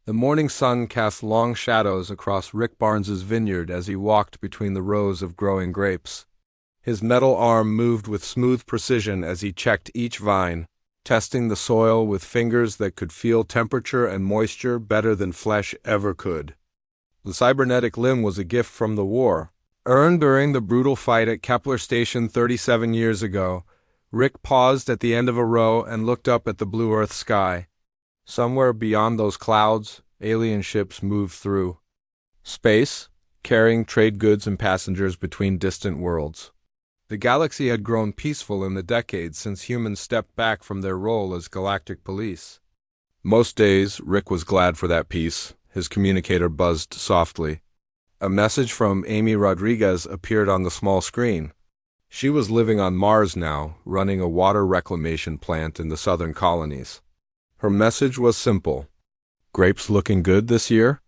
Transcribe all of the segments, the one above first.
The morning sun cast long shadows across Rick Barnes's vineyard as he walked between the rows of growing grapes. His metal arm moved with smooth precision as he checked each vine, testing the soil with fingers that could feel temperature and moisture better than flesh ever could. The cybernetic limb was a gift from the war, earned during the brutal fight at Kepler Station 37 years ago. Rick paused at the end of a row and looked up at the blue Earth sky. Somewhere beyond those clouds, alien ships moved through space, carrying trade goods and passengers between distant worlds. The galaxy had grown peaceful in the decades since humans stepped back from their role as galactic police. Most days, Rick was glad for that peace. His communicator buzzed softly. A message from Amy Rodriguez appeared on the small screen. She was living on Mars now, running a water reclamation plant in the southern colonies. Her message was simple. "Grapes looking good this year?"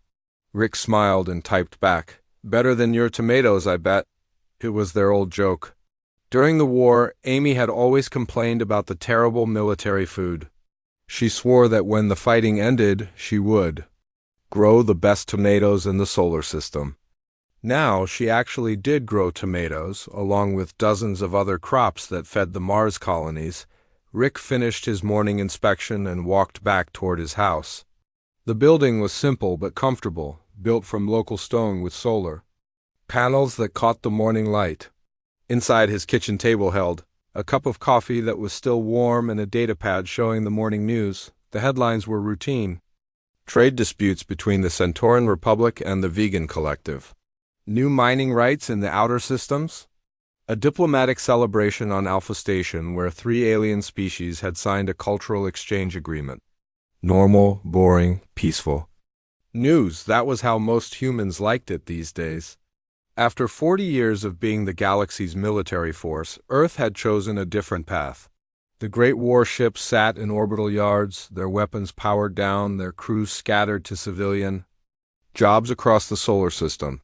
Rick smiled and typed back, "Better than your tomatoes, I bet." It was their old joke. During the war, Amy had always complained about the terrible military food. She swore that when the fighting ended, she would grow the best tomatoes in the solar system. Now, she actually did grow tomatoes, along with dozens of other crops that fed the Mars colonies. Rick finished his morning inspection and walked back toward his house. The building was simple but comfortable, built from local stone with solar panels that caught the morning light. Inside, his kitchen table held a cup of coffee that was still warm and a datapad showing the morning news. The headlines were routine. Trade disputes between the Centauran Republic and the Vegan Collective. New mining rights in the outer systems. A diplomatic celebration on Alpha Station where 3 alien species had signed a cultural exchange agreement. Normal, boring, peaceful. News, that was how most humans liked it these days. After 40 years of being the galaxy's military force, Earth had chosen a different path. The great warships sat in orbital yards, their weapons powered down, their crews scattered to civilian jobs across the solar system.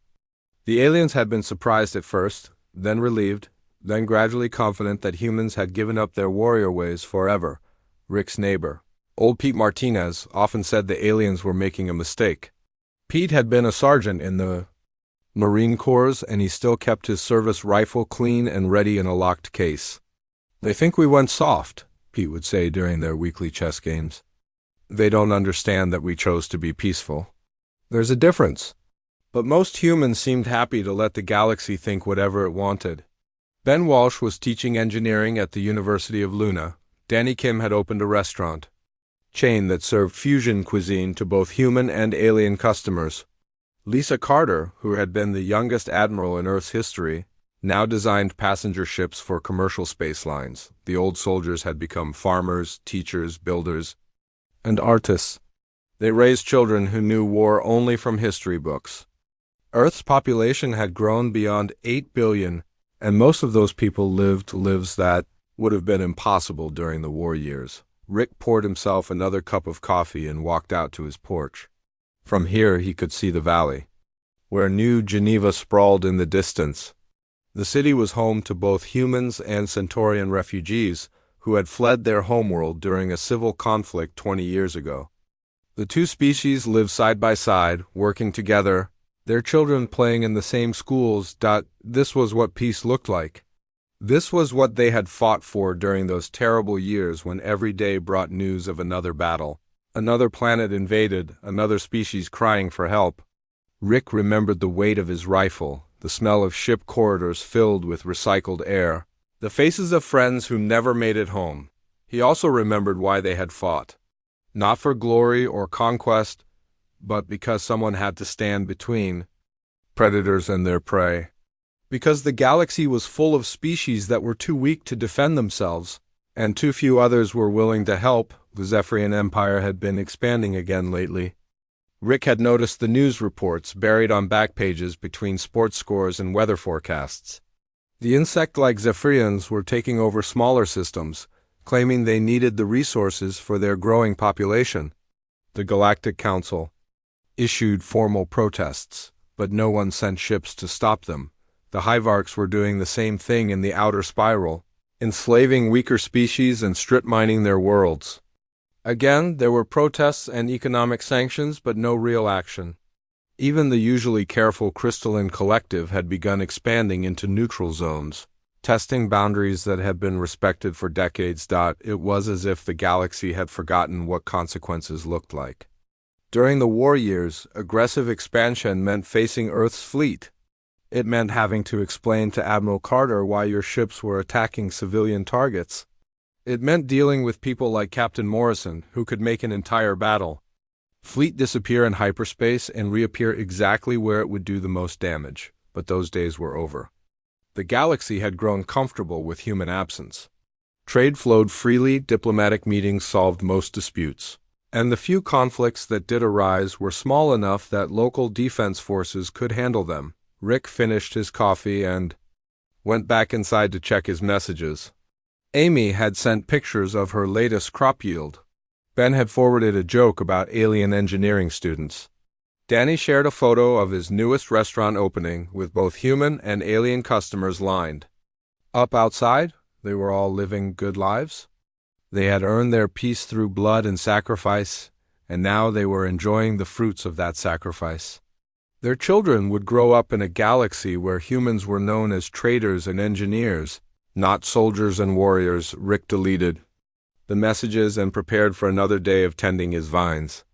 The aliens had been surprised at first, then relieved, then gradually confident that humans had given up their warrior ways forever. Rick's neighbor, old Pete Martinez, often said the aliens were making a mistake. Pete had been a sergeant in the Marine Corps, and he still kept his service rifle clean and ready in a locked case. "They think we went soft," Pete would say during their weekly chess games. "They don't understand that we chose to be peaceful. There's a difference." But most humans seemed happy to let the galaxy think whatever it wanted. Ben Walsh was teaching engineering at the University of Luna. Danny Kim had opened a restaurant chain that served fusion cuisine to both human and alien customers. Lisa Carter, who had been the youngest admiral in Earth's history, now designed passenger ships for commercial space lines. The old soldiers had become farmers, teachers, builders, and artists. They raised children who knew war only from history books. Earth's population had grown beyond 8 billion, and most of those people lived lives that would have been impossible during the war years. Rick poured himself another cup of coffee and walked out to his porch. From here he could see the valley, where New Geneva sprawled in the distance. The city was home to both humans and Centaurian refugees who had fled their homeworld during a civil conflict 20 years ago. The two species lived side by side, working together, their children playing in the same schools. This was what peace looked like. This was what they had fought for during those terrible years when every day brought news of another battle, another planet invaded, another species crying for help. Rick remembered the weight of his rifle, the smell of ship corridors filled with recycled air, the faces of friends who never made it home. He also remembered why they had fought. Not for glory or conquest, but because someone had to stand between predators and their prey. Because the galaxy was full of species that were too weak to defend themselves, and too few others were willing to help. The Zephyrian Empire had been expanding again lately. Rick had noticed the news reports buried on back pages between sports scores and weather forecasts. The insect-like Zephyrians were taking over smaller systems, claiming they needed the resources for their growing population. The Galactic Council issued formal protests, but no one sent ships to stop them. The Hivarks were doing the same thing in the outer spiral, enslaving weaker species and strip mining their worlds. Again, there were protests and economic sanctions, but no real action. Even the usually careful Crystalline Collective had begun expanding into neutral zones, testing boundaries that had been respected for decades. It was as if the galaxy had forgotten what consequences looked like. During the war years, aggressive expansion meant facing Earth's fleet. It meant having to explain to Admiral Carter why your ships were attacking civilian targets. It meant dealing with people like Captain Morrison, who could make an entire battle fleet disappear in hyperspace and reappear exactly where it would do the most damage. But those days were over. The galaxy had grown comfortable with human absence. Trade flowed freely, diplomatic meetings solved most disputes. And the few conflicts that did arise were small enough that local defense forces could handle them. Rick finished his coffee and went back inside to check his messages. Amy had sent pictures of her latest crop yield. Ben had forwarded a joke about alien engineering students. Danny shared a photo of his newest restaurant opening with both human and alien customers lined up outside. They were all living good lives. They had earned their peace through blood and sacrifice, and now they were enjoying the fruits of that sacrifice. Their children would grow up in a galaxy where humans were known as traders and engineers, not soldiers and warriors. Rick deleted the messages and prepared for another day of tending his vines.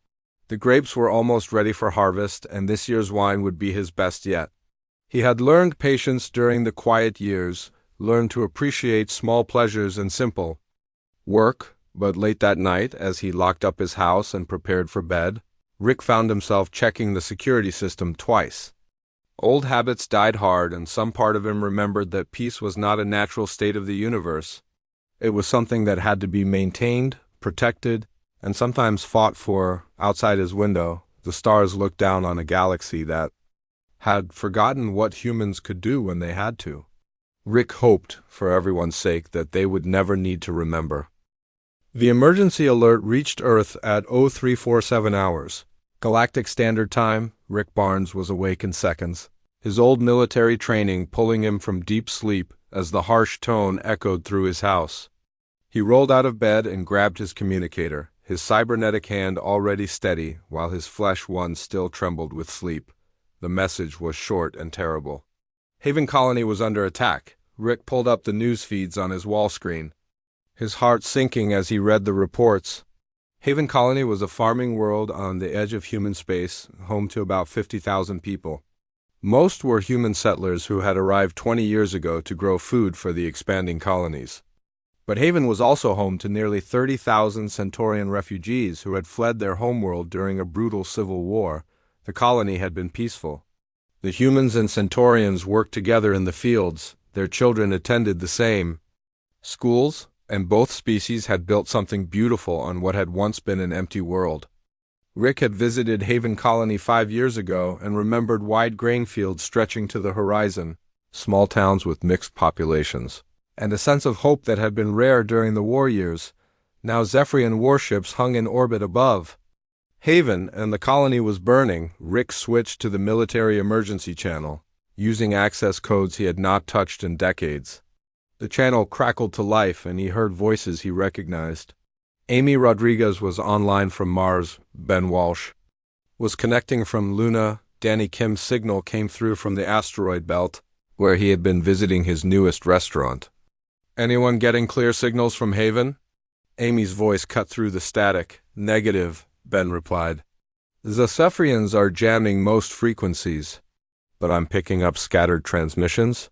The grapes were almost ready for harvest, and this year's wine would be his best yet. He had learned patience during the quiet years, learned to appreciate small pleasures and simple work, but late that night, as he locked up his house and prepared for bed, Rick found himself checking the security system twice. Old habits died hard, and some part of him remembered that peace was not a natural state of the universe. It was something that had to be maintained, protected, and sometimes fought for. Outside his window, the stars looked down on a galaxy that had forgotten what humans could do when they had to. Rick hoped, for everyone's sake, that they would never need to remember. The emergency alert reached Earth at 0347 hours. Galactic Standard Time. Rick Barnes was awake in seconds, his old military training pulling him from deep sleep as the harsh tone echoed through his house. He rolled out of bed and grabbed his communicator, his cybernetic hand already steady while his flesh one still trembled with sleep. The message was short and terrible. Haven Colony was under attack. Rick pulled up the news feeds on his wall screen, his heart sinking as he read the reports. Haven Colony was a farming world on the edge of human space, home to about 50,000 people. Most were human settlers who had arrived 20 years ago to grow food for the expanding colonies. But Haven was also home to nearly 30,000 Centaurian refugees who had fled their homeworld during a brutal civil war. The colony had been peaceful. The humans and Centaurians worked together in the fields. Their children attended the same schools, and both species had built something beautiful on what had once been an empty world. Rick had visited Haven Colony 5 years ago and remembered wide grain fields stretching to the horizon, small towns with mixed populations, and a sense of hope that had been rare during the war years. Now Zephyrian warships hung in orbit above Haven, and the colony was burning. Rick switched to the military emergency channel, using access codes he had not touched in decades. The channel crackled to life, and he heard voices he recognized. Amy Rodriguez was online from Mars. Ben Walsh was connecting from Luna. Danny Kim's signal came through from the asteroid belt, where he had been visiting his newest restaurant. Anyone getting clear signals from Haven? Amy's voice cut through the static. Negative, Ben replied. The Zephyrians are jamming most frequencies, but I'm picking up scattered transmissions.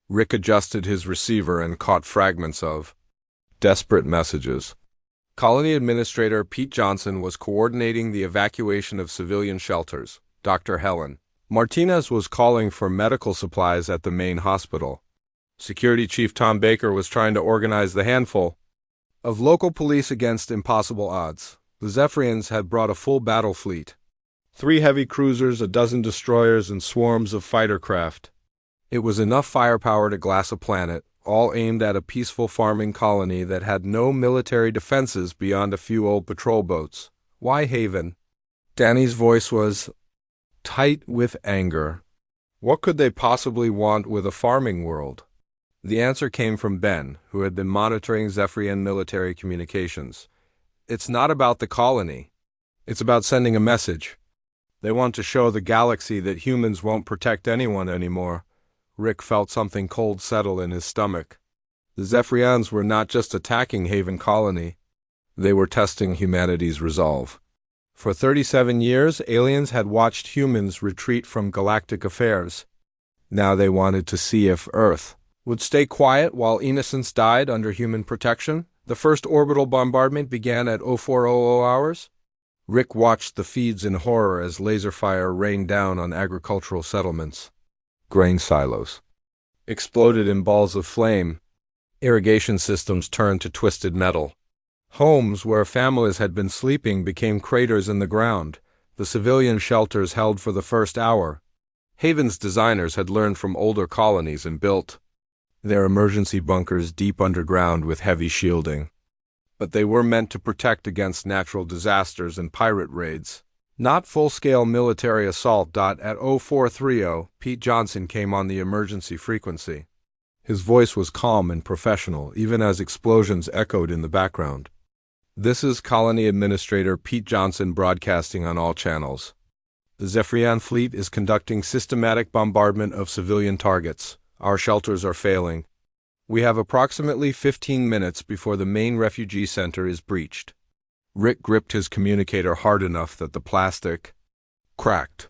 Rick adjusted his receiver and caught fragments of desperate messages. Colony Administrator Pete Johnson was coordinating the evacuation of civilian shelters. Dr. Helen Martinez was calling for medical supplies at the main hospital. Security Chief Tom Baker was trying to organize the handful of local police against impossible odds. The Zephyrians had brought a full battle fleet, 3 heavy cruisers, a dozen destroyers, and swarms of fighter craft. It was enough firepower to glass a planet, all aimed at a peaceful farming colony that had no military defenses beyond a few old patrol boats. Why Haven? Danny's voice was tight with anger. What could they possibly want with a farming world? The answer came from Ben, who had been monitoring Zephyrian military communications. It's not about the colony. It's about sending a message. They want to show the galaxy that humans won't protect anyone anymore. Rick felt something cold settle in his stomach. The Zephyrians were not just attacking Haven Colony. They were testing humanity's resolve. For 37 years, aliens had watched humans retreat from galactic affairs. Now they wanted to see if Earth would stay quiet while innocents died under human protection. The first orbital bombardment began at 0400 hours. Rick watched the feeds in horror as laser fire rained down on agricultural settlements. Grain silos exploded in balls of flame. Irrigation systems turned to twisted metal. Homes where families had been sleeping became craters in the ground. The civilian shelters held for the first hour. Haven's designers had learned from older colonies and built their emergency bunkers deep underground with heavy shielding. But they were meant to protect against natural disasters and pirate raids, not full-scale military assault. At 0430, Pete Johnson came on the emergency frequency. His voice was calm and professional, even as explosions echoed in the background. This is Colony Administrator Pete Johnson broadcasting on all channels. The Zephyrian fleet is conducting systematic bombardment of civilian targets. Our shelters are failing. We have approximately 15 minutes before the main refugee center is breached. Rick gripped his communicator hard enough that the plastic cracked.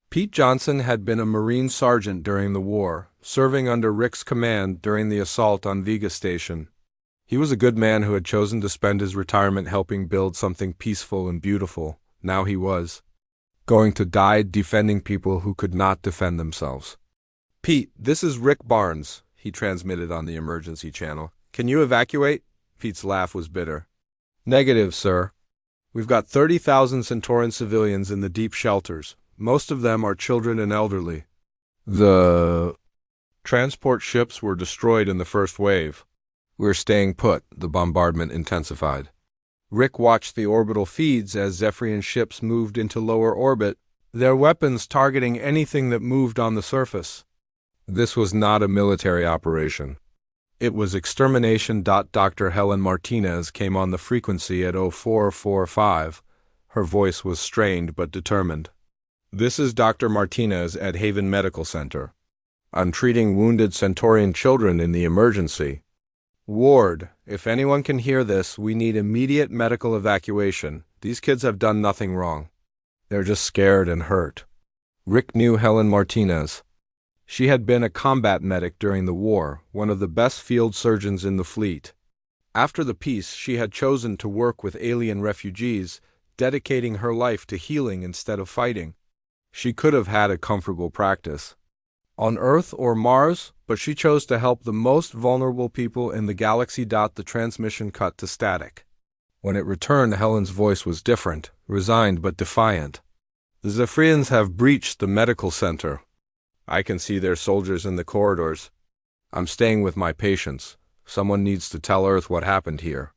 Pete Johnson had been a Marine sergeant during the war, serving under Rick's command during the assault on Vega Station. He was a good man who had chosen to spend his retirement helping build something peaceful and beautiful. Now he was going to die defending people who could not defend themselves. "Pete, this is Rick Barnes," he transmitted on the emergency channel. "Can you evacuate?" Pete's laugh was bitter. "Negative, sir. We've got 30,000 Centaurian civilians in the deep shelters. Most of them are children and elderly. The transport ships were destroyed in the first wave. We're staying put." The bombardment intensified. Rick watched the orbital feeds as Zephyrian ships moved into lower orbit, their weapons targeting anything that moved on the surface. This was not a military operation. It was extermination. Dr. Helen Martinez came on the frequency at 0445. Her voice was strained but determined. "This is Dr. Martinez at Haven Medical Center. I'm treating wounded Centaurian children in the emergency ward. If anyone can hear this, we need immediate medical evacuation. These kids have done nothing wrong. They're just scared and hurt." Rick knew Helen Martinez. She had been a combat medic during the war, one of the best field surgeons in the fleet. After the peace, she had chosen to work with alien refugees, dedicating her life to healing instead of fighting. She could have had a comfortable practice on Earth or Mars, but she chose to help the most vulnerable people in the galaxy. The transmission cut to static. When it returned, Helen's voice was different, resigned but defiant. "The Zephyrians have breached the medical center. I can see their soldiers in the corridors. I'm staying with my patients. Someone needs to tell Earth what happened here.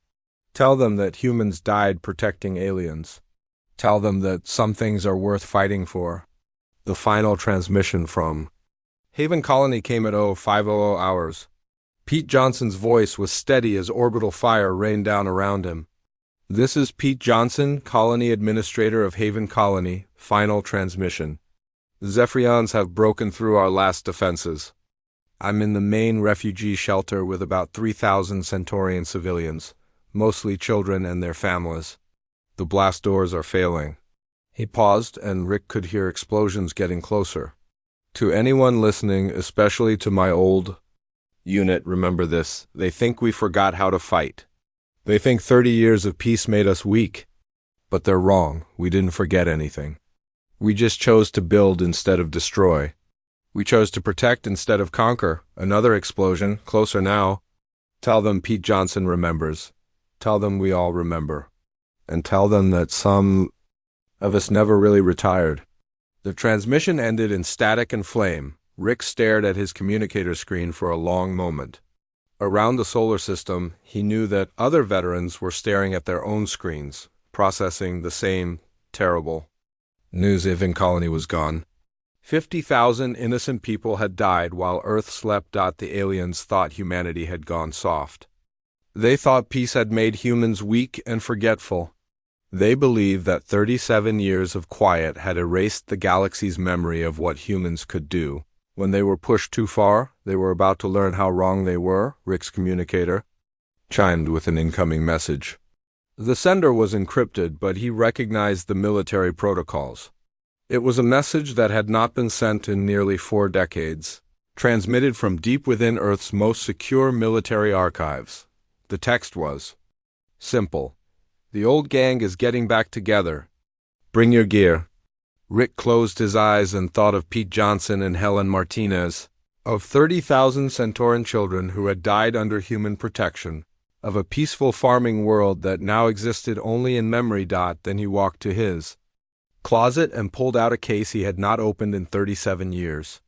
Tell them that humans died protecting aliens. Tell them that some things are worth fighting for." The final transmission from Haven Colony came at 0500 hours. Pete Johnson's voice was steady as orbital fire rained down around him. "This is Pete Johnson, Colony Administrator of Haven Colony. Final transmission. The Zephyrians have broken through our last defenses. I'm in the main refugee shelter with about 3,000 Centaurian civilians, mostly children and their families. The blast doors are failing." He paused, and Rick could hear explosions getting closer. "To anyone listening, especially to my old unit, remember this. They think we forgot how to fight. They think 30 years of peace made us weak. But they're wrong. We didn't forget anything. We just chose to build instead of destroy. We chose to protect instead of conquer." Another explosion, closer now. "Tell them Pete Johnson remembers. Tell them we all remember. And tell them that some of us never really retired." The transmission ended in static and flame. Rick stared at his communicator screen for a long moment. Around the solar system, he knew that other veterans were staring at their own screens, processing the same terrible news. Haven Colony was gone. 50,000 innocent people had died while Earth slept. The aliens thought humanity had gone soft. They thought peace had made humans weak and forgetful. They believed that 37 years of quiet had erased the galaxy's memory of what humans could do. When they were pushed too far, they were about to learn how wrong they were, Rick's communicator chimed with an incoming message. The sender was encrypted, but he recognized the military protocols. It was a message that had not been sent in nearly 4 decades, transmitted from deep within Earth's most secure military archives. The text was simple. The old gang is getting back together. Bring your gear. Rick closed his eyes and thought of Pete Johnson and Helen Martinez, of 30,000 Centauran children who had died under human protection, of a peaceful farming world that now existed only in memory. Then he walked to his closet and pulled out a case he had not opened in 37 years.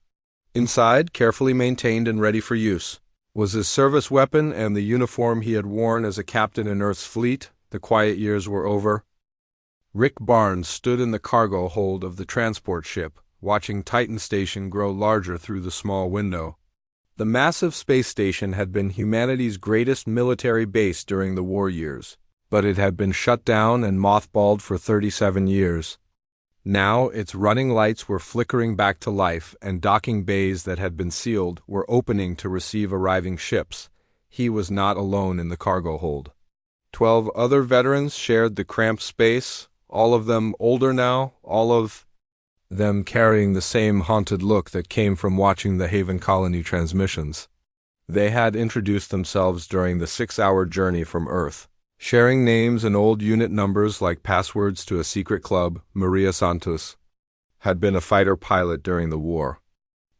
Inside, carefully maintained and ready for use, was his service weapon and the uniform he had worn as a captain in Earth's fleet. The quiet years were over. Rick Barnes stood in the cargo hold of the transport ship, watching Titan Station grow larger through the small window. The massive space station had been humanity's greatest military base during the war years, but it had been shut down and mothballed for 37 years. Now its running lights were flickering back to life, and docking bays that had been sealed were opening to receive arriving ships. He was not alone in the cargo hold. 12 other veterans shared the cramped space, all of them older now, all of them carrying the same haunted look that came from watching the Haven Colony transmissions. They had introduced themselves during the 6-hour journey from Earth, sharing names and old unit numbers like passwords to a secret club. Maria Santos had been a fighter pilot during the war.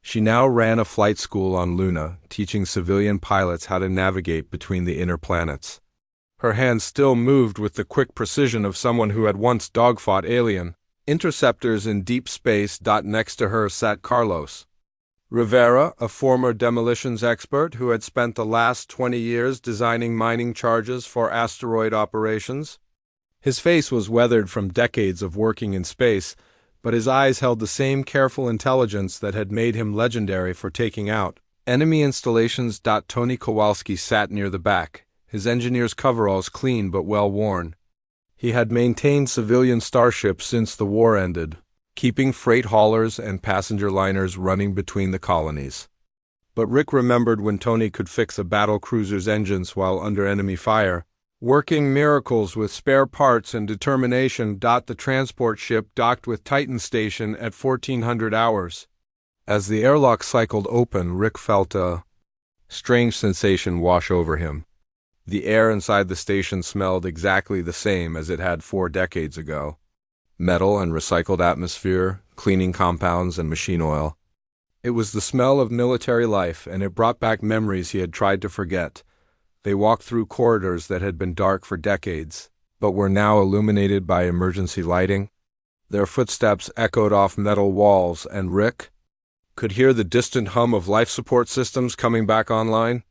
She now ran a flight school on Luna, teaching civilian pilots how to navigate between the inner planets. Her hands still moved with the quick precision of someone who had once dogfought alien interceptors in deep space. Next to her sat Carlos Rivera, a former demolitions expert who had spent the last 20 years designing mining charges for asteroid operations. His face was weathered from decades of working in space, but his eyes held the same careful intelligence that had made him legendary for taking out enemy installations. Tony Kowalski sat near the back, his engineer's coveralls clean but well-worn. He had maintained civilian starships since the war ended, keeping freight haulers and passenger liners running between the colonies. But Rick remembered when Tony could fix a battle cruiser's engines while under enemy fire, working miracles with spare parts and determination. The transport ship docked with Titan Station at 1400 hours. As the airlock cycled open, Rick felt a strange sensation wash over him. The air inside the station smelled exactly the same as it had 4 decades ago. Metal and recycled atmosphere, cleaning compounds and machine oil. It was the smell of military life, and it brought back memories he had tried to forget. They walked through corridors that had been dark for decades, but were now illuminated by emergency lighting. Their footsteps echoed off metal walls, and Rick could hear the distant hum of life support systems coming back online.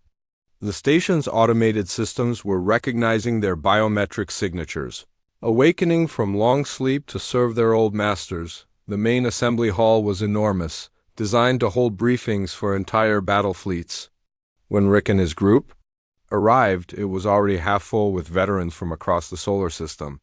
The station's automated systems were recognizing their biometric signatures, awakening from long sleep to serve their old masters. The main assembly hall was enormous, designed to hold briefings for entire battle fleets. When Rick and his group arrived, it was already half full with veterans from across the solar system.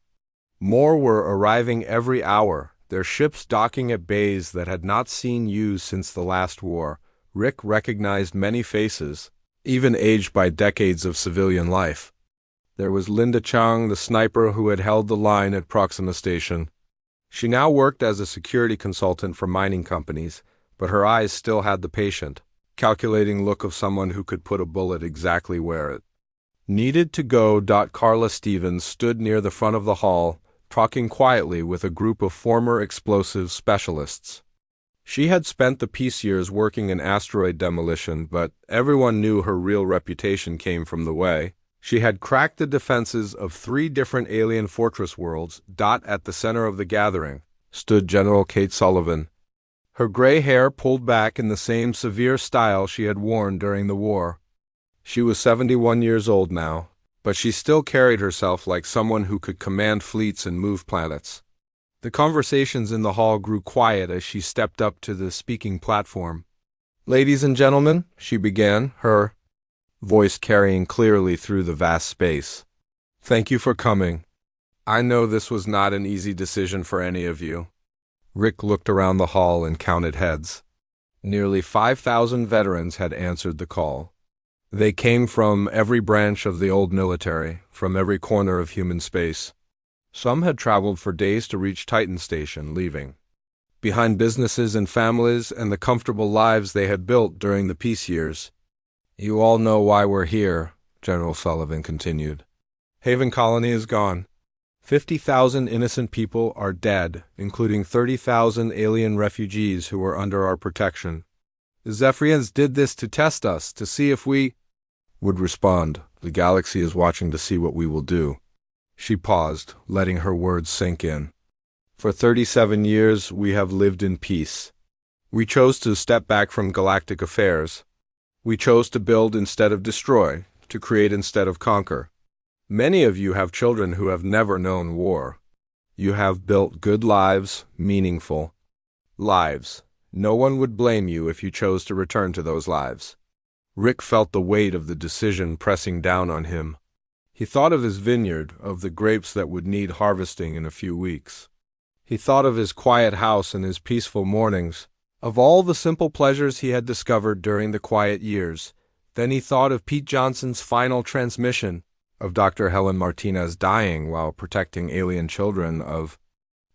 More were arriving every hour, their ships docking at bays that had not seen use since the last war. Rick recognized many faces, even aged by decades of civilian life. There was Linda Chang, the sniper who had held the line at Proxima Station. She now worked as a security consultant for mining companies, but her eyes still had the patient, calculating look of someone who could put a bullet exactly where it needed to go. Carla Stevens stood near the front of the hall, talking quietly with a group of former explosives specialists. She had spent the peace years working in asteroid demolition, but everyone knew her real reputation came from the way she had cracked the defenses of 3 different alien fortress worlds. At the center of the gathering stood General Kate Sullivan, her gray hair pulled back in the same severe style she had worn during the war. She was 71 years old now, but she still carried herself like someone who could command fleets and move planets. The conversations in the hall grew quiet as she stepped up to the speaking platform. "Ladies and gentlemen," she began, her voice carrying clearly through the vast space. "Thank you for coming. I know this was not an easy decision for any of you." Rick looked around the hall and counted heads. Nearly 5,000 veterans had answered the call. They came from every branch of the old military, from every corner of human space. Some had traveled for days to reach Titan Station, leaving behind businesses and families and the comfortable lives they had built during the peace years. "You all know why we're here," General Sullivan continued. "Haven Colony is gone. 50,000 innocent people are dead, including 30,000 alien refugees who were under our protection. The Zephyrians did this to test us, to see if we would respond. The galaxy is watching to see what we will do." She paused, letting her words sink in. "For 37 years, we have lived in peace. We chose to step back from galactic affairs. We chose to build instead of destroy, to create instead of conquer. Many of you have children who have never known war. You have built good lives, meaningful lives. No one would blame you if you chose to return to those lives." Rick felt the weight of the decision pressing down on him. He thought of his vineyard, of the grapes that would need harvesting in a few weeks. He thought of his quiet house and his peaceful mornings, of all the simple pleasures he had discovered during the quiet years. Then he thought of Pete Johnson's final transmission, of Dr. Helen Martinez dying while protecting alien children, of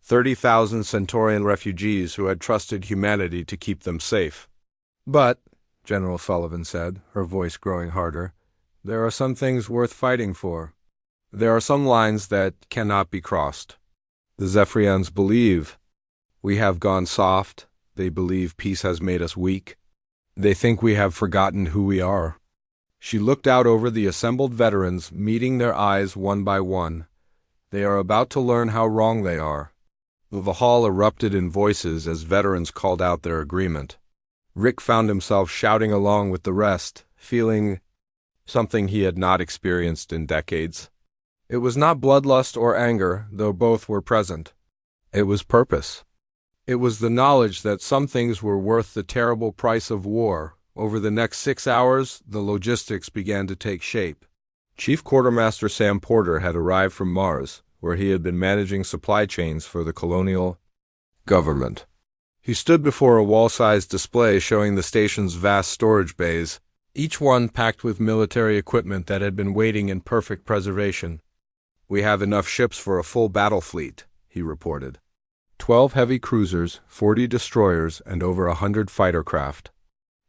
30,000 Centaurian refugees who had trusted humanity to keep them safe. "But," General Sullivan said, her voice growing harder, "there are some things worth fighting for. There are some lines that cannot be crossed. The Zephyrians believe we have gone soft. They believe peace has made us weak. They think we have forgotten who we are." She looked out over the assembled veterans, meeting their eyes one by one. They are about to learn how wrong they are. The hall erupted in voices as veterans called out their agreement. Rick found himself shouting along with the rest, feeling something he had not experienced in decades. It was not bloodlust or anger, though both were present. It was purpose. It was the knowledge that some things were worth the terrible price of war. Over the next 6 hours, the logistics began to take shape. Chief Quartermaster Sam Porter had arrived from Mars, where he had been managing supply chains for the colonial government. He stood before a wall-sized display showing the station's vast storage bays, each one packed with military equipment that had been waiting in perfect preservation. "We have enough ships for a full battle fleet," he reported. 12 heavy cruisers, 40 destroyers, and over 100 fighter craft.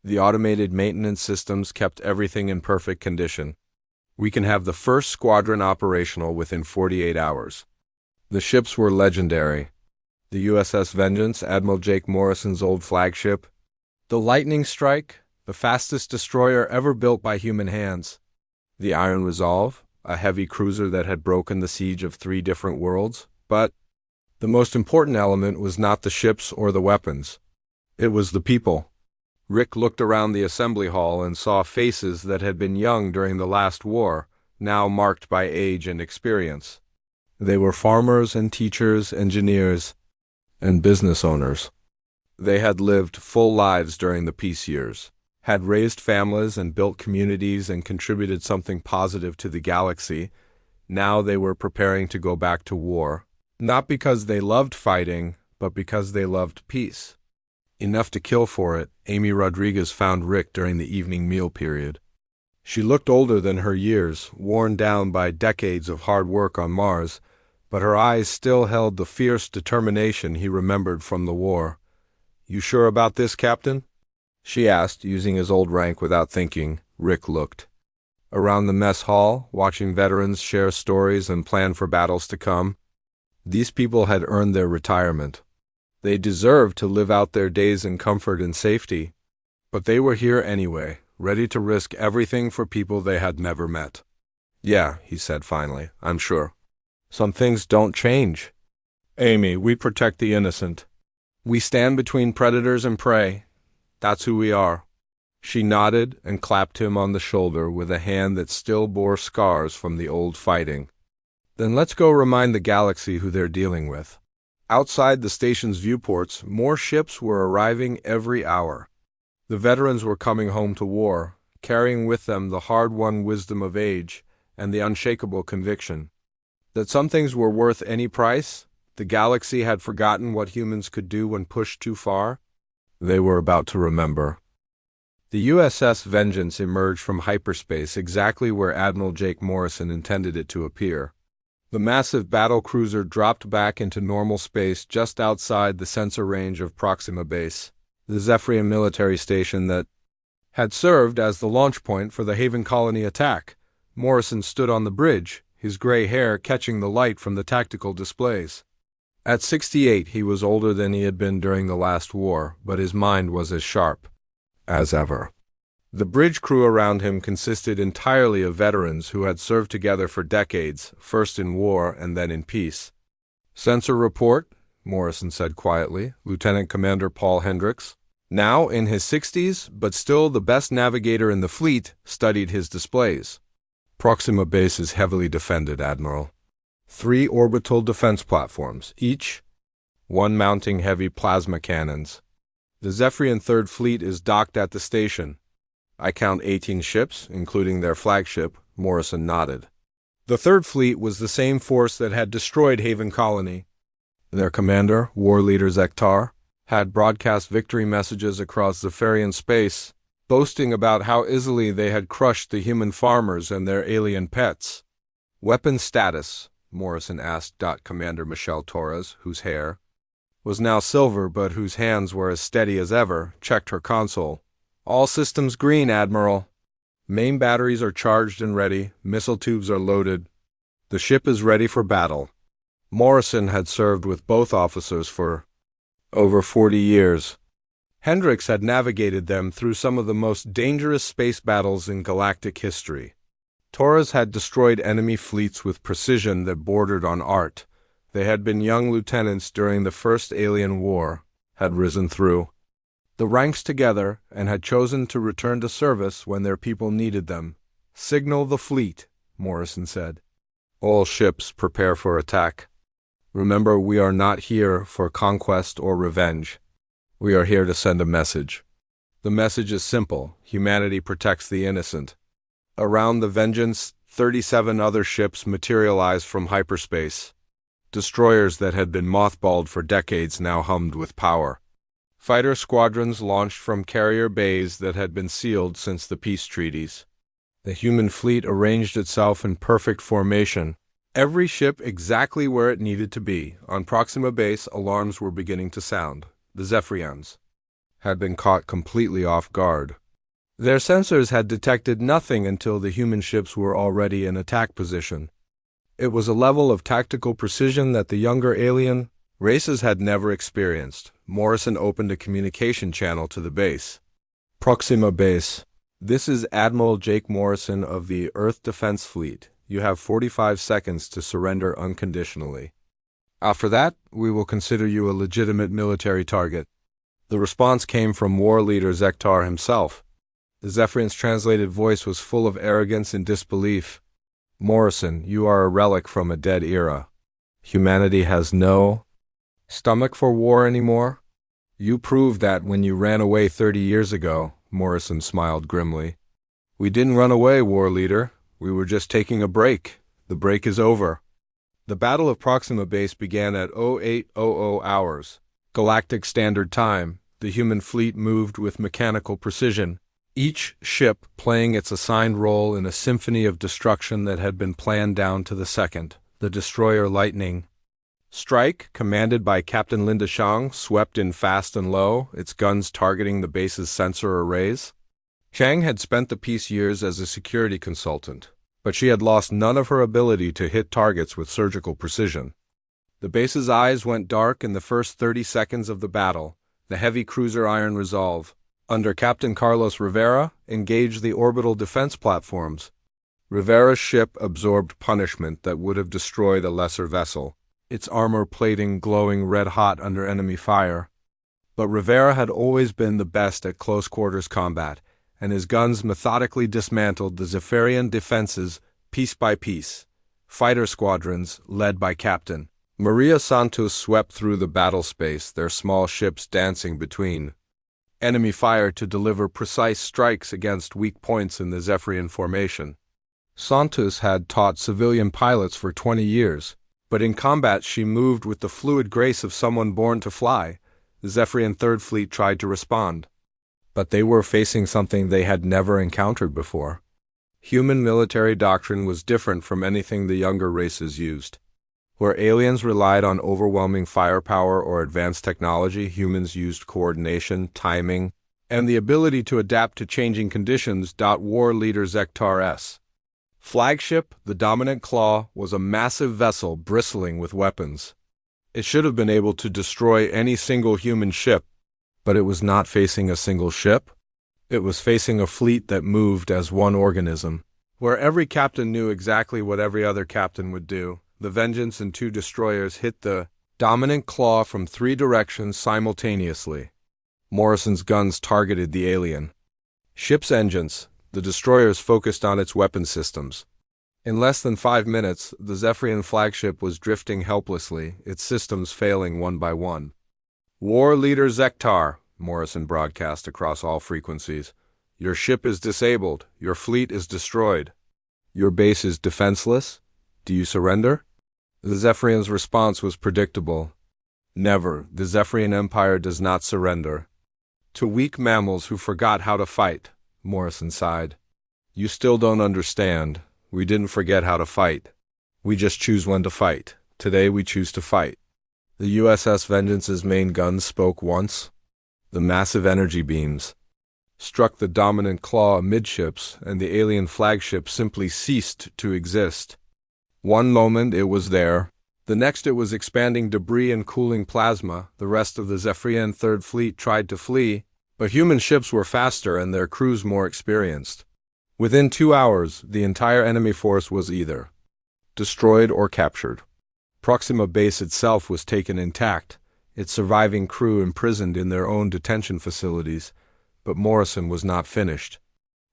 The automated maintenance systems kept everything in perfect condition. "We can have the first squadron operational within 48 hours. The ships were legendary. The USS Vengeance, Admiral Jake Morrison's old flagship. The Lightning Strike, the fastest destroyer ever built by human hands. The Iron Resolve, a heavy cruiser that had broken the siege of 3 different worlds. But the most important element was not the ships or the weapons. It was the people. Rick looked around the assembly hall and saw faces that had been young during the last war, now marked by age and experience. They were farmers and teachers, engineers, and business owners. They had lived full lives during the peace years, had raised families and built communities and contributed something positive to the galaxy. Now they were preparing to go back to war, not because they loved fighting, but because they loved peace. Enough to kill for it, Amy Rodriguez found Rick during the evening meal period. She looked older than her years, worn down by decades of hard work on Mars, but her eyes still held the fierce determination he remembered from the war. "You sure about this, Captain?" she asked, using his old rank without thinking. Rick looked around the mess hall, watching veterans share stories and plan for battles to come. These people had earned their retirement. They deserved to live out their days in comfort and safety. But they were here anyway, ready to risk everything for people they had never met. "Yeah," he said finally, "I'm sure. Some things don't change. Amy, we protect the innocent. We stand between predators and prey. That's who we are." She nodded and clapped him on the shoulder with a hand that still bore scars from the old fighting. "Then let's go remind the galaxy who they're dealing with." Outside the station's viewports, more ships were arriving every hour. The veterans were coming home to war, carrying with them the hard-won wisdom of age and the unshakable conviction that some things were worth any price. The galaxy had forgotten what humans could do when pushed too far. They were about to remember. The USS Vengeance emerged from hyperspace exactly where Admiral Jake Morrison intended it to appear. The massive battle cruiser dropped back into normal space just outside the sensor range of Proxima Base, the Zephyrian military station that had served as the launch point for the Haven Colony attack. Morrison stood on the bridge, his gray hair catching the light from the tactical displays. At 68, he was older than he had been during the last war, but his mind was as sharp as ever. The bridge crew around him consisted entirely of veterans who had served together for decades, first in war and then in peace. "Sensor report," Morrison said quietly. Lieutenant Commander Paul Hendricks, now in his 60s but still the best navigator in the fleet, studied his displays. "Proxima Base is heavily defended, Admiral. 3 orbital defense platforms, each one mounting heavy plasma cannons. The Zephyrian Third Fleet is docked at the station. I count 18 ships, including their flagship." Morrison nodded. The Third Fleet was the same force that had destroyed Haven Colony. Their commander, War Leader Zektar, had broadcast victory messages across Zephyrian space, boasting about how easily they had crushed the human farmers and their alien pets. "Weapon status?" Morrison asked. Commander Michelle Torres, whose hair was now silver but whose hands were as steady as ever, checked her console. "All systems green, Admiral. Main batteries are charged and ready, missile tubes are loaded. The ship is ready for battle." Morrison had served with both officers for over 40 years. Hendricks had navigated them through some of the most dangerous space battles in galactic history. Torres had destroyed enemy fleets with precision that bordered on art. They had been young lieutenants during the First Alien War, had risen through the ranks together, and had chosen to return to service when their people needed them. "Signal the fleet," Morrison said. "All ships prepare for attack. Remember, we are not here for conquest or revenge. We are here to send a message. The message is simple: humanity protects the innocent." Around the Vengeance, 37 other ships materialized from hyperspace. Destroyers that had been mothballed for decades now hummed with power. Fighter squadrons launched from carrier bays that had been sealed since the peace treaties. The human fleet arranged itself in perfect formation, every ship exactly where it needed to be. On Proxima Base, alarms were beginning to sound. The Zephyrians had been caught completely off guard. Their sensors had detected nothing until the human ships were already in attack position. It was a level of tactical precision that the younger alien races had never experienced. Morrison opened a communication channel to the base. "Proxima Base. This is Admiral Jake Morrison of the Earth Defense Fleet. You have 45 seconds to surrender unconditionally. After that, we will consider you a legitimate military target." The response came from War Leader Zektar himself. The Zephyrian's translated voice was full of arrogance and disbelief. "Morrison, you are a relic from a dead era. Humanity has no stomach for war anymore. You proved that when you ran away 30 years ago." Morrison smiled grimly. "We didn't run away, War Leader. We were just taking a break. The break is over." The Battle of Proxima Base began at 0800 hours, Galactic Standard Time. The human fleet moved with mechanical precision, each ship playing its assigned role in a symphony of destruction that had been planned down to the second. The destroyer Lightning Strike, commanded by Captain Linda Shang, swept in fast and low, its guns targeting the base's sensor arrays. Chang had spent the peace years as a security consultant, but she had lost none of her ability to hit targets with surgical precision. The base's eyes went dark in the first 30 seconds of the battle. The heavy cruiser Iron Resolve, under Captain Carlos Rivera, engaged the orbital defense platforms. Rivera's ship absorbed punishment that would have destroyed a lesser vessel, its armor plating glowing red-hot under enemy fire. But Rivera had always been the best at close-quarters combat, and his guns methodically dismantled the Zephyrian defenses piece by piece. Fighter squadrons, led by Captain Maria Santos, swept through the battle space, their small ships dancing between enemy fire to deliver precise strikes against weak points in the Zephyrian formation. Santos had taught civilian pilots for 20 years, but in combat she moved with the fluid grace of someone born to fly. The Zephyrian Third Fleet tried to respond, but they were facing something they had never encountered before. Human military doctrine was different from anything the younger races used. Where aliens relied on overwhelming firepower or advanced technology, humans used coordination, timing, and the ability to adapt to changing conditions. War leader Zektar's flagship, the Dominant Claw, was a massive vessel bristling with weapons. It should have been able to destroy any single human ship, but it was not facing a single ship. It was facing a fleet that moved as one organism, where every captain knew exactly what every other captain would do. The Vengeance and 2 destroyers hit the Dominant Claw from 3 directions simultaneously. Morrison's guns targeted the alien ship's engines. The destroyers focused on its weapon systems. In less than 5 minutes, the Zephyrian flagship was drifting helplessly, its systems failing one by one. War leader Zektar, Morrison broadcast across all frequencies. Your ship is disabled. Your fleet is destroyed. Your base is defenseless. Do you surrender? The Zephyrian's response was predictable. Never. The Zephyrian Empire does not surrender. To weak mammals who forgot how to fight, Morrison sighed. You still don't understand. We didn't forget how to fight. We just choose when to fight. Today we choose to fight. The USS Vengeance's main guns spoke once. The massive energy beams struck the Dominant Claw amidships, and the alien flagship simply ceased to exist. One moment it was there. The next it was expanding debris and cooling plasma. The rest of the Zephyrian Third Fleet tried to flee, but human ships were faster and their crews more experienced. Within 2 hours, the entire enemy force was either destroyed or captured. Proxima Base itself was taken intact, its surviving crew imprisoned in their own detention facilities, but Morrison was not finished.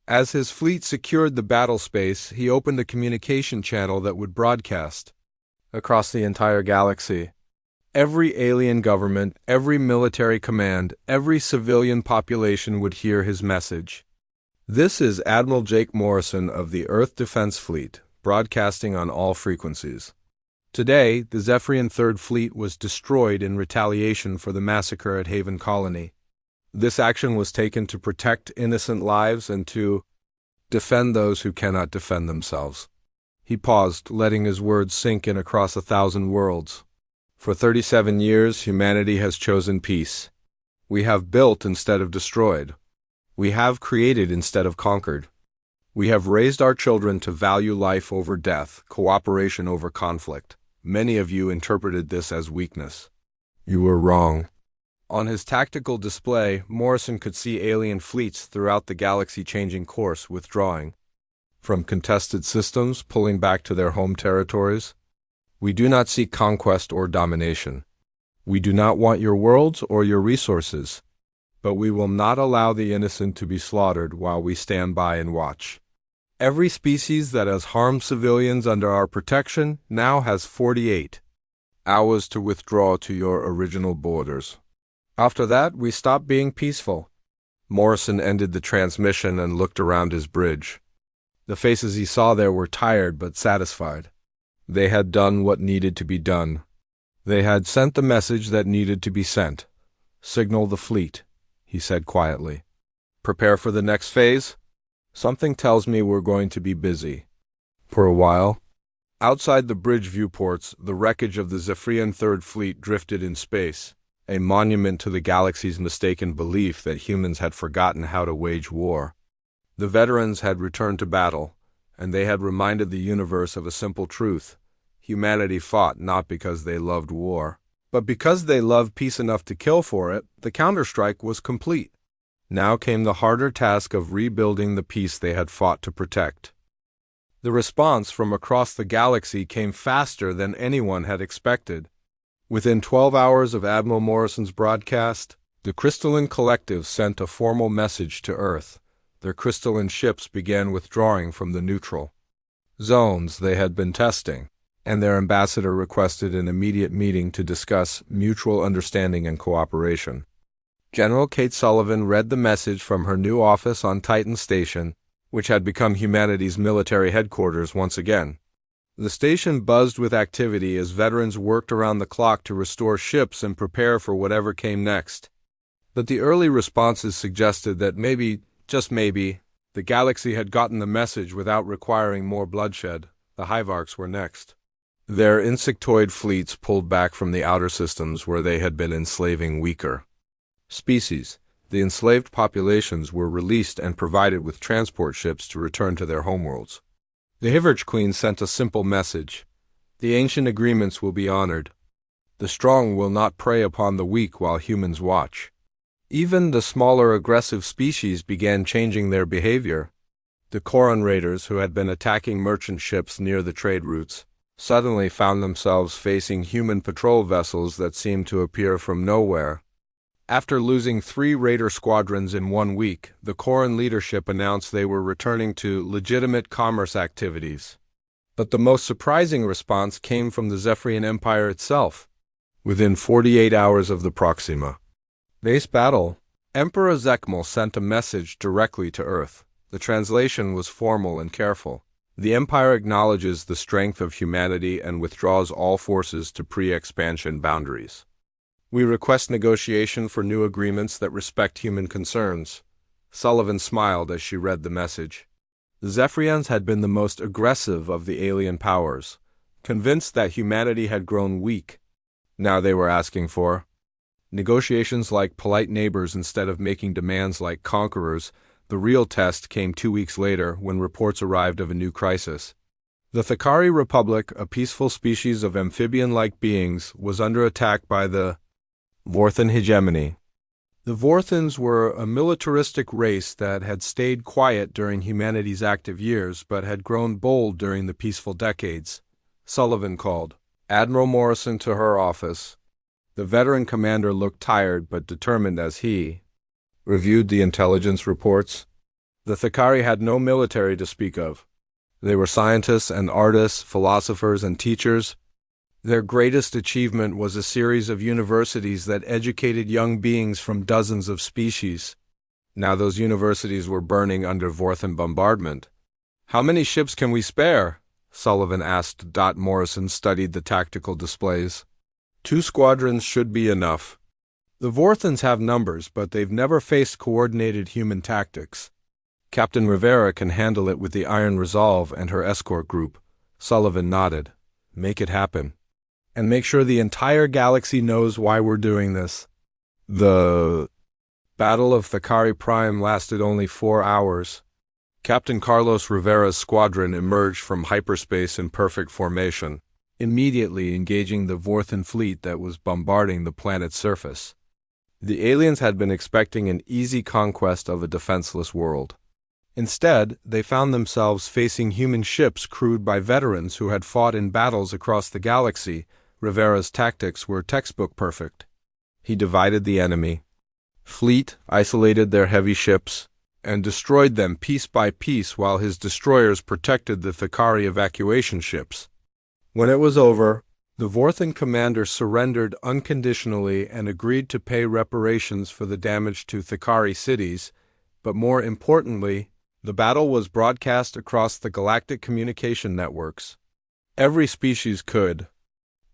As his fleet secured the battle space, he opened a communication channel that would broadcast across the entire galaxy. Every alien government, every military command, every civilian population would hear his message. This is Admiral Jake Morrison of the Earth Defense Fleet, broadcasting on all frequencies. Today, the Zephyrian Third Fleet was destroyed in retaliation for the massacre at Haven Colony. This action was taken to protect innocent lives and to defend those who cannot defend themselves. He paused, letting his words sink in across 1,000 worlds. For 37 years, humanity has chosen peace. We have built instead of destroyed. We have created instead of conquered. We have raised our children to value life over death, cooperation over conflict. Many of you interpreted this as weakness. You were wrong. On his tactical display, Morrison could see alien fleets throughout the galaxy changing course, withdrawing from contested systems, pulling back to their home territories. We do not seek conquest or domination. We do not want your worlds or your resources, but we will not allow the innocent to be slaughtered while we stand by and watch. Every species that has harmed civilians under our protection now has 48 hours to withdraw to your original borders. After that, we stop being peaceful. Morrison ended the transmission and looked around his bridge. The faces he saw there were tired but satisfied. They had done what needed to be done. They had sent the message that needed to be sent. Signal the fleet, he said quietly. Prepare for the next phase? Something tells me we're going to be busy. For a while. Outside the bridge viewports, the wreckage of the Zephyrian Third Fleet drifted in space, a monument to the galaxy's mistaken belief that humans had forgotten how to wage war. The veterans had returned to battle, and they had reminded the universe of a simple truth. Humanity fought not because they loved war, but because they loved peace enough to kill for it. The counterstrike was complete. Now came the harder task of rebuilding the peace they had fought to protect. The response from across the galaxy came faster than anyone had expected. Within 12 hours of Admiral Morrison's broadcast, the Crystalline Collective sent a formal message to Earth. Their crystalline ships began withdrawing from the neutral zones they had been testing, and their ambassador requested an immediate meeting to discuss mutual understanding and cooperation. General Kate Sullivan read the message from her new office on Titan Station, which had become humanity's military headquarters once again. The station buzzed with activity as veterans worked around the clock to restore ships and prepare for whatever came next. But the early responses suggested that maybe, just maybe, the galaxy had gotten the message without requiring more bloodshed. The Hivarchs were next. Their insectoid fleets pulled back from the outer systems where they had been enslaving weaker species. The enslaved populations were released and provided with transport ships to return to their homeworlds. The Hivarch Queen sent a simple message. The ancient agreements will be honored. The strong will not prey upon the weak while humans watch. Even the smaller aggressive species began changing their behavior. The Koran raiders, who had been attacking merchant ships near the trade routes, suddenly found themselves facing human patrol vessels that seemed to appear from nowhere. After losing 3 raider squadrons in 1 week, the Koran leadership announced they were returning to legitimate commerce activities. But the most surprising response came from the Zephyrian Empire itself. Within 48 hours of the Proxima base battle, Emperor Zekmel sent a message directly to Earth. The translation was formal and careful. The Empire acknowledges the strength of humanity and withdraws all forces to pre-expansion boundaries. We request negotiation for new agreements that respect human concerns. Sullivan smiled as she read the message. The Zephyrians had been the most aggressive of the alien powers, convinced that humanity had grown weak. Now they were asking for negotiations like polite neighbors instead of making demands like conquerors. The real test came 2 weeks later when reports arrived of a new crisis. The Thakari Republic, a peaceful species of amphibian-like beings, was under attack by the Vorthan hegemony. The Vorthans were a militaristic race that had stayed quiet during humanity's active years but had grown bold during the peaceful decades. Sullivan called Admiral Morrison to her office. The veteran commander looked tired but determined as he reviewed the intelligence reports. The Thakari had no military to speak of. They were scientists and artists, philosophers and teachers. Their greatest achievement was a series of universities that educated young beings from dozens of species. Now those universities were burning under Vorthan bombardment. "How many ships can we spare?" Sullivan asked. Morrison studied the tactical displays. 2 squadrons should be enough. The Vorthans have numbers, but they've never faced coordinated human tactics. Captain Rivera can handle it with the Iron Resolve and her escort group. Sullivan nodded. Make it happen. And make sure the entire galaxy knows why we're doing this. The Battle of Thakari Prime lasted only 4 hours. Captain Carlos Rivera's squadron emerged from hyperspace in perfect formation, immediately engaging the Vorthan fleet that was bombarding the planet's surface. The aliens had been expecting an easy conquest of a defenseless world. Instead, they found themselves facing human ships crewed by veterans who had fought in battles across the galaxy. Rivera's tactics were textbook perfect. He divided the enemy fleet, isolated their heavy ships, and destroyed them piece by piece while his destroyers protected the Thakari evacuation ships. When it was over, the Vorthan commander surrendered unconditionally and agreed to pay reparations for the damage to Thakari cities, but more importantly, the battle was broadcast across the galactic communication networks. Every species could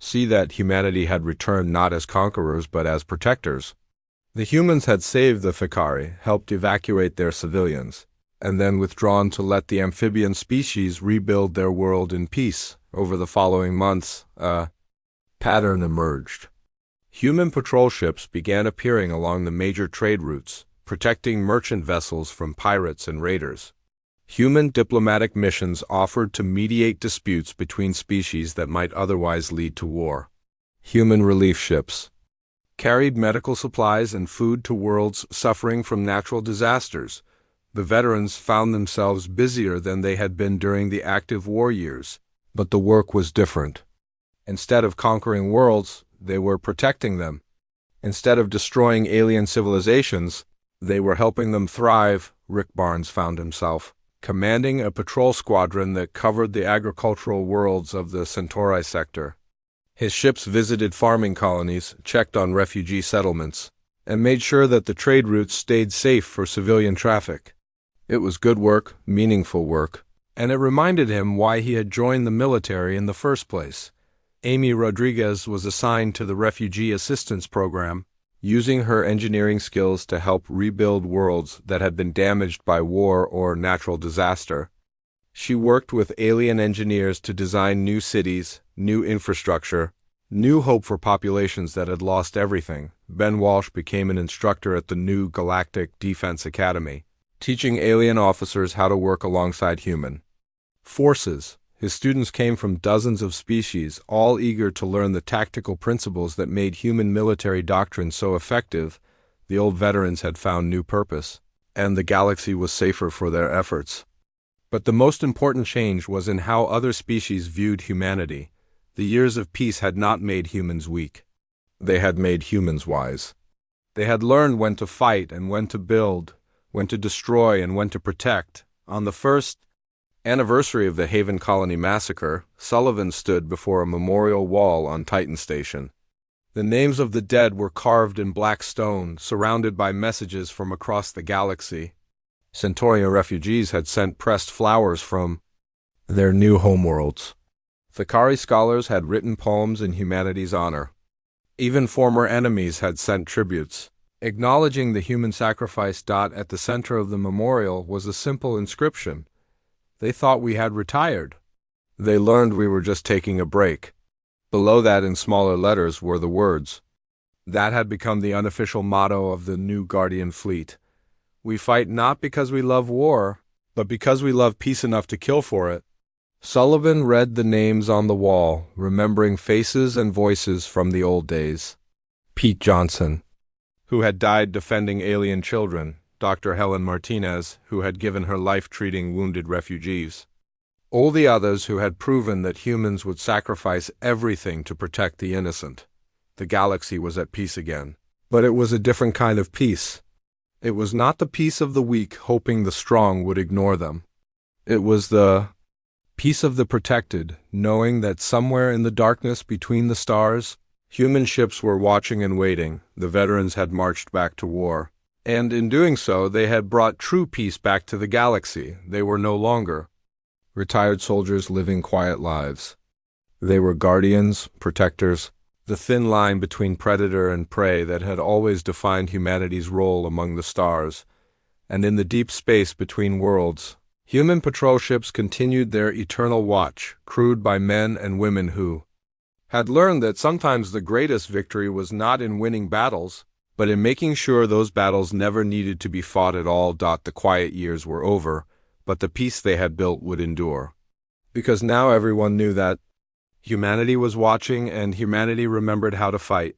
see that humanity had returned not as conquerors but as protectors. The humans had saved the Thakari, helped evacuate their civilians, and then withdrawn to let the amphibian species rebuild their world in peace. Over the following months, a pattern emerged. Human patrol ships began appearing along the major trade routes, protecting merchant vessels from pirates and raiders. Human diplomatic missions offered to mediate disputes between species that might otherwise lead to war. Human relief ships carried medical supplies and food to worlds suffering from natural disasters. The veterans found themselves busier than they had been during the active war years, but the work was different. Instead of conquering worlds, they were protecting them. Instead of destroying alien civilizations, they were helping them thrive. Rick Barnes found himself commanding a patrol squadron that covered the agricultural worlds of the Centauri sector. His ships visited farming colonies, checked on refugee settlements, and made sure that the trade routes stayed safe for civilian traffic. It was good work, meaningful work, and it reminded him why he had joined the military in the first place. Amy Rodriguez was assigned to the Refugee Assistance Program, using her engineering skills to help rebuild worlds that had been damaged by war or natural disaster. She worked with alien engineers to design new cities, new infrastructure, new hope for populations that had lost everything. Ben Walsh became an instructor at the new Galactic Defense Academy, teaching alien officers how to work alongside human forces. His students came from dozens of species, all eager to learn the tactical principles that made human military doctrine so effective. The old veterans had found new purpose, and the galaxy was safer for their efforts. But the most important change was in how other species viewed humanity. The years of peace had not made humans weak. They had made humans wise. They had learned when to fight and when to build, when to destroy and when to protect. On the first anniversary of the Haven Colony Massacre, Sullivan stood before a memorial wall on Titan Station. The names of the dead were carved in black stone, surrounded by messages from across the galaxy. Centaurian refugees had sent pressed flowers from their new homeworlds. Thakari scholars had written poems in humanity's honor. Even former enemies had sent tributes. Acknowledging the human sacrifice. At the center of the memorial was a simple inscription. They thought we had retired. They learned we were just taking a break. Below that, in smaller letters, were the words. That had become the unofficial motto of the new Guardian fleet. We fight not because we love war, but because we love peace enough to kill for it. Sullivan read the names on the wall, remembering faces and voices from the old days. Pete Johnson, who had died defending alien children. Dr. Helen Martinez, who had given her life treating wounded refugees. All the others who had proven that humans would sacrifice everything to protect the innocent. The galaxy was at peace again. But it was a different kind of peace. It was not the peace of the weak hoping the strong would ignore them. It was the peace of the protected, knowing that somewhere in the darkness between the stars, human ships were watching and waiting. The veterans had marched back to war. And in doing so, they had brought true peace back to the galaxy. They were no longer retired soldiers living quiet lives. They were guardians, protectors, the thin line between predator and prey that had always defined humanity's role among the stars. And in the deep space between worlds, human patrol ships continued their eternal watch, crewed by men and women who had learned that sometimes the greatest victory was not in winning battles, but in making sure those battles never needed to be fought at all. The quiet years were over, but the peace they had built would endure. Because now everyone knew that humanity was watching and humanity remembered how to fight.